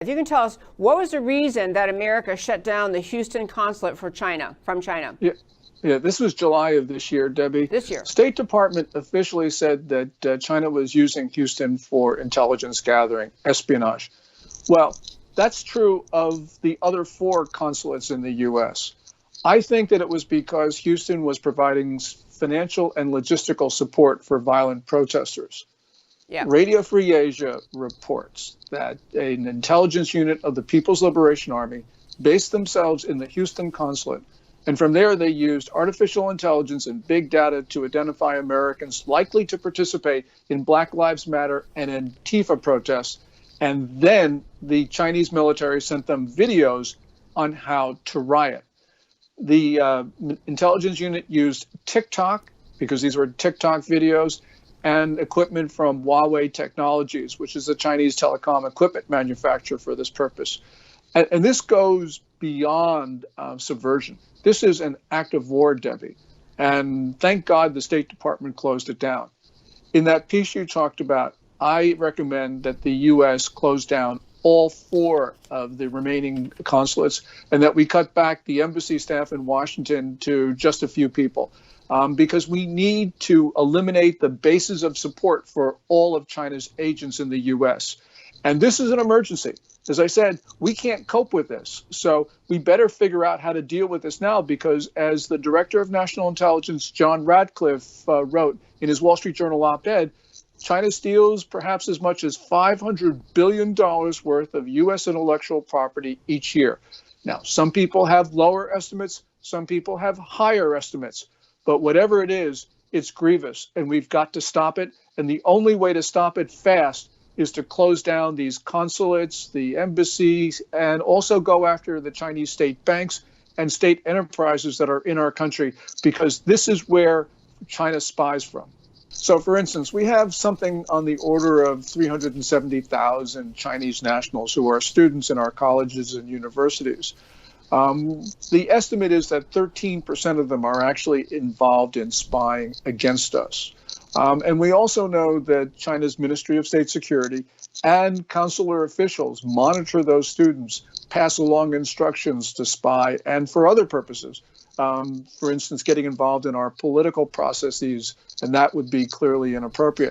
If you can tell us, what was the reason that America shut down the Houston consulate from China? Yeah, this was July of this year, Debbie. This year. State Department officially said that China was using Houston for intelligence gathering, espionage. Well, that's true of the other 4 consulates in the U.S. I think that it was because Houston was providing financial and logistical support for violent protesters. Yeah. Radio Free Asia reports that an intelligence unit of the People's Liberation Army based themselves in the Houston consulate, and from there they used artificial intelligence and big data to identify Americans likely to participate in Black Lives Matter and Antifa protests, and then the Chinese military sent them videos on how to riot. The intelligence unit used TikTok, because these were TikTok videos, and equipment from Huawei Technologies, which is a Chinese telecom equipment manufacturer for this purpose. And this goes beyond subversion. This is an act of war, Debbie. And thank God the State Department closed it down. In that piece you talked about, I recommend that the U.S. close down all 4 of the remaining consulates and that we cut back the embassy staff in Washington to just a few people. Because we need to eliminate the bases of support for all of China's agents in the U.S. And this is an emergency. As I said, we can't cope with this. So we better figure out how to deal with this now, because as the Director of National Intelligence, John Radcliffe, wrote in his Wall Street Journal op-ed, China steals perhaps as much as $500 billion worth of U.S. intellectual property each year. Now, some people have lower estimates. Some people have higher estimates. But whatever it is, it's grievous, and we've got to stop it. And the only way to stop it fast is to close down these consulates, the embassies, and also go after the Chinese state banks and state enterprises that are in our country, because this is where China spies from. So, for instance, we have something on the order of 370,000 Chinese nationals who are students in our colleges and universities. The estimate is that 13% of them are actually involved in spying against us. And we also know that China's Ministry of State Security and consular officials monitor those students, pass along instructions to spy, and for other purposes. For instance, getting involved in our political processes, and that would be clearly inappropriate.